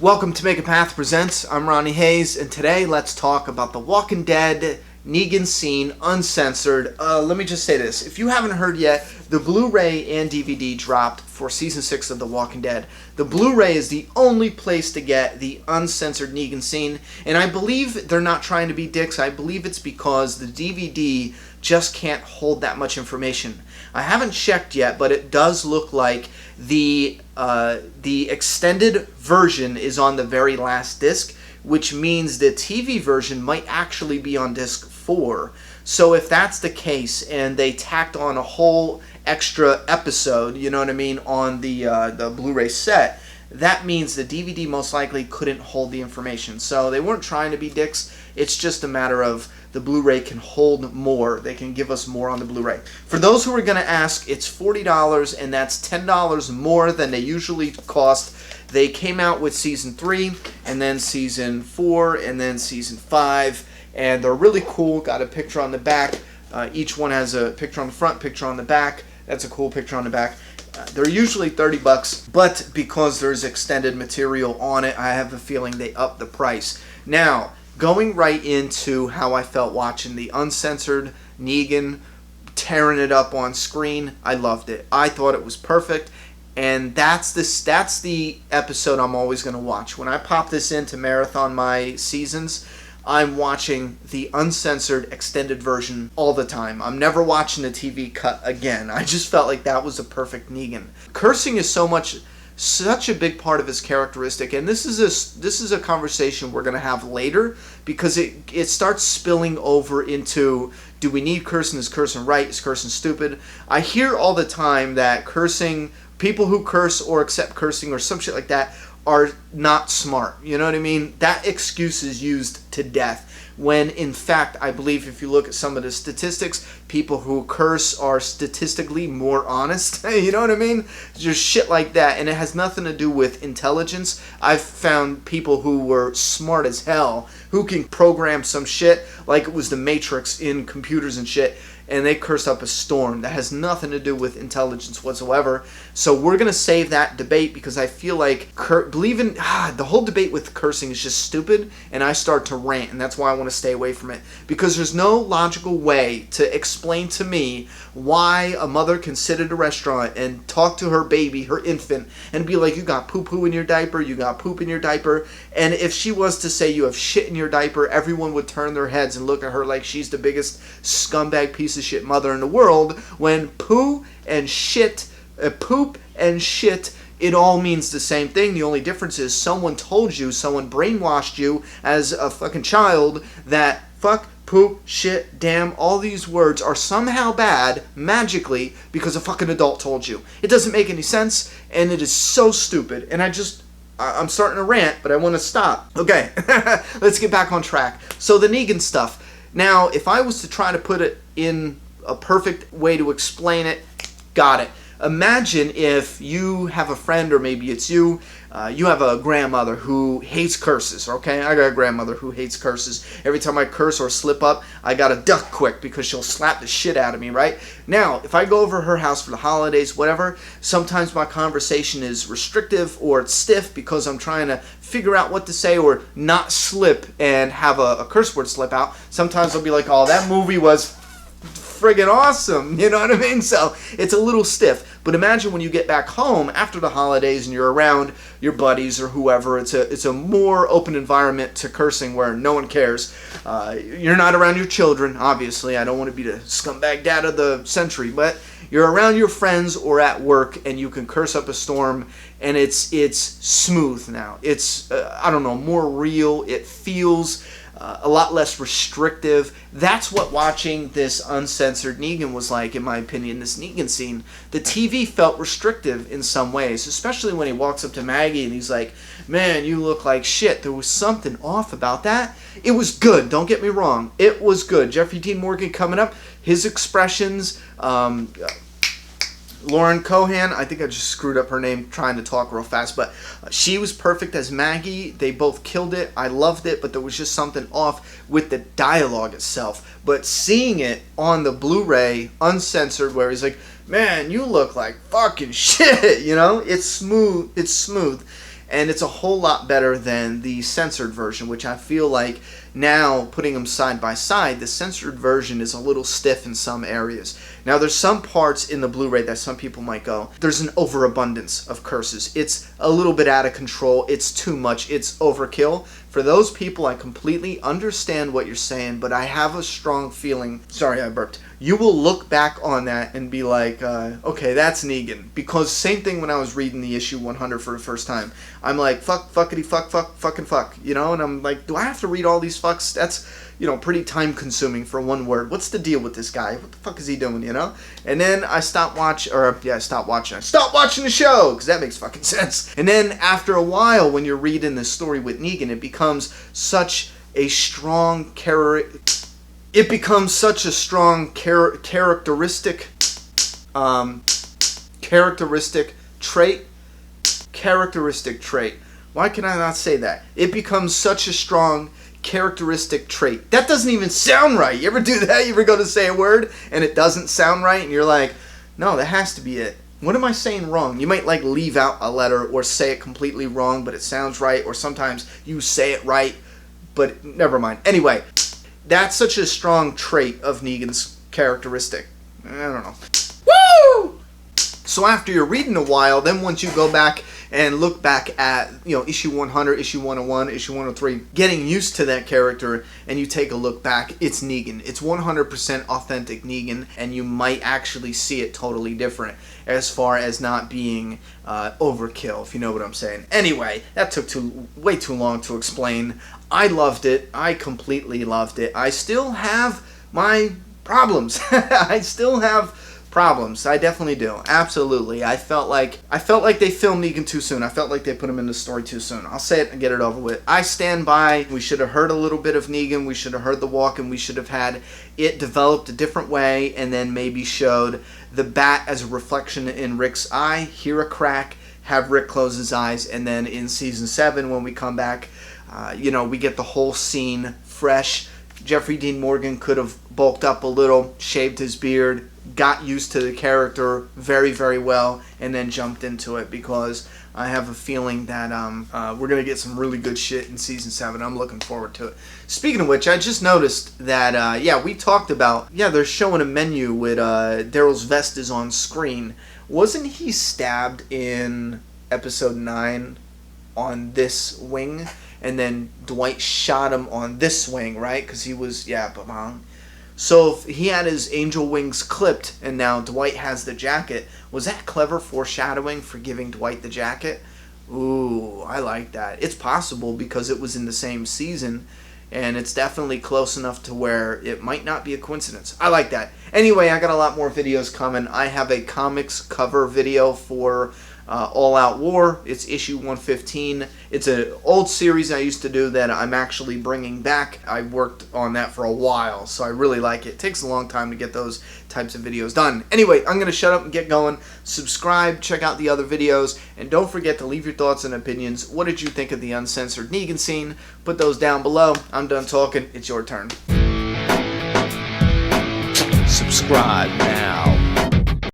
Welcome to Make a Path Presents. I'm Ronnie Hayes, and today let's talk about The Walking Dead Negan scene uncensored. Let me just say this. If you haven't heard yet, the Blu-ray and DVD dropped for Season 6 of The Walking Dead. The Blu-ray is the only place to get the uncensored Negan scene, and I believe they're not trying to be dicks. I believe it's because the DVD just can't hold that much information. I haven't checked yet, but it does look like the extended version is on the very last disc, which means the TV version might actually be on disc 4. So if that's the case, and they tacked on a whole extra episode, you know what I mean, on the Blu-ray set, that means the DVD most likely couldn't hold the information. So they weren't trying to be dicks. It's just a matter of the Blu-ray can hold more. They can give us more on the Blu-ray. For those who are going to ask, it's $40, and that's $10 more than they usually cost. They came out with Season 3, and then Season 4, and then Season 5, and they're really cool. Got a picture on the back. Each one has a picture on the front, picture on the back. That's a cool picture on the back. They're usually $30, but because there's extended material on it, I have a feeling they upped the price. Now, going right into how I felt watching the uncensored Negan tearing it up on screen, I loved it. I thought it was perfect, and that's the episode I'm always going to watch. When I pop this in to marathon my seasons, I'm watching the uncensored extended version all the time. I'm never watching the TV cut again. I just felt like that was a perfect Negan. Cursing is such a big part of his characteristic, and this is a conversation we're going to have later, because it starts spilling over into, do we need cursing? Is cursing right? Is cursing stupid? I hear all the time that cursing, people who curse or accept cursing or some shit like that, are not smart. You know what I mean? That excuse is used to death. When in fact, I believe if you look at some of the statistics, people who curse are statistically more honest. You know what I mean? Just shit like that. And it has nothing to do with intelligence. I've found people who were smart as hell, who can program some shit like it was the Matrix in computers and shit, and they cursed up a storm. That has nothing to do with intelligence whatsoever. So we're going to save that debate, because I feel like the whole debate with cursing is just stupid, and I start to rant, and that's why I want to stay away from it. Because there's no logical way to explain to me why a mother can sit at a restaurant and talk to her baby, her infant, and be like, you got poo-poo in your diaper, you got poop in your diaper. And if she was to say you have shit in your diaper, everyone would turn their heads and look at her like she's the biggest scumbag piece of shit mother in the world, when poop and shit, it all means the same thing. The only difference is someone told you, someone brainwashed you as a fucking child that fuck, poop, shit, damn, all these words are somehow bad magically because a fucking adult told you. It doesn't make any sense, and it is so stupid. And I'm starting to rant, but I want to stop. Okay, let's get back on track. So the Negan stuff. Now, if I was to try to put it in a perfect way to explain it, got it. Imagine if you have a friend, or maybe it's you, you have a grandmother who hates curses, okay? I got a grandmother who hates curses. Every time I curse or slip up, I gotta duck quick because she'll slap the shit out of me, right? Now, if I go over her house for the holidays, whatever, sometimes my conversation is restrictive or it's stiff because I'm trying to figure out what to say or not slip and have a curse word slip out. Sometimes I'll be like, oh, that movie was friggin' awesome, you know what I mean? So it's a little stiff. But imagine when you get back home after the holidays and you're around your buddies or whoever, it's a more open environment to cursing where no one cares. You're not around your children, obviously. I don't want to be the scumbag dad of the century, but you're around your friends or at work, and you can curse up a storm, and it's smooth now. It's I don't know, more real. It feels a lot less restrictive. That's what watching this uncensored Negan was like, in my opinion, this Negan scene. The TV felt restrictive in some ways, especially when he walks up to Maggie and he's like, man, you look like shit. There was something off about that. It was good, don't get me wrong. It was good. Jeffrey Dean Morgan coming up, his expressions, Lauren Cohan, I think I just screwed up her name trying to talk real fast, but she was perfect as Maggie. They both killed it. I loved it, but there was just something off with the dialogue itself. But seeing it on the Blu-ray, uncensored, where he's like, man, you look like fucking shit, you know? It's smooth. and it's a whole lot better than the censored version, which I feel like now, putting them side by side, the censored version is a little stiff in some areas. Now, there's some parts in the Blu-ray that some people might go, there's an overabundance of curses. It's a little bit out of control. It's too much. It's overkill. For those people, I completely understand what you're saying, but I have a strong feeling, sorry I burped, you will look back on that and be like, okay, that's Negan. Because same thing when I was reading the issue 100 for the first time. I'm like, fuck, fuckity, fuck, fuck, fucking fuck, you know? And I'm like, do I have to read all these fucks? That's, you know, pretty time consuming for one word. What's the deal with this guy? What the fuck is he doing, you know? And then I stopped watching, I stopped watching the show, because that makes fucking sense. And then after a while, when you're reading the story with Negan, it becomes such a strong characteristic trait. Why can I not say that? It becomes such a strong characteristic trait. That doesn't even sound right. You ever do that? You ever go to say a word and it doesn't sound right and you're like, no, that has to be it. What am I saying wrong? You might like leave out a letter or say it completely wrong, but it sounds right, or sometimes you say it right, but never mind. Anyway, that's such a strong trait of Negan's characteristic. I don't know. Woo! So after you're reading a while, then once you go back and look back at, you know, issue 100, issue 101, issue 103, getting used to that character, and you take a look back, it's Negan. It's 100% authentic Negan, and you might actually see it totally different as far as not being overkill, if you know what I'm saying. Anyway, that took way too long to explain. I loved it. I completely loved it. I still have my problems. I still have problems. I definitely do. Absolutely. I felt like they filmed Negan too soon. I felt like they put him in the story too soon. I'll say it and get it over with. I stand by. We should have heard a little bit of Negan. We should have heard the walk, and we should have had it developed a different way, and then maybe showed the bat as a reflection in Rick's eye, hear a crack, have Rick close his eyes, and then in season 7 when we come back, you know, we get the whole scene fresh. Jeffrey Dean Morgan could have bulked up a little, shaved his beard, got used to the character very, very well, and then jumped into it, because I have a feeling that we're going to get some really good shit in season 7. I'm looking forward to it. Speaking of which, I just noticed that, we talked about, they're showing a menu with Daryl's vest is on screen. Wasn't he stabbed in episode 9 on this wing? And then Dwight shot him on this wing, right? Because he was, So if he had his angel wings clipped, and now Dwight has the jacket, was that clever foreshadowing for giving Dwight the jacket? Ooh, I like that. It's possible because it was in the same season, and it's definitely close enough to where it might not be a coincidence. I like that. Anyway, I got a lot more videos coming. I have a comics cover video for All Out War. It's issue 115. It's an old series I used to do that I'm actually bringing back. I worked on that for a while, so I really like it. It takes a long time to get those types of videos done. Anyway, I'm going to shut up and get going. Subscribe, check out the other videos, and don't forget to leave your thoughts and opinions. What did you think of the uncensored Negan scene? Put those down below. I'm done talking. It's your turn. Subscribe now.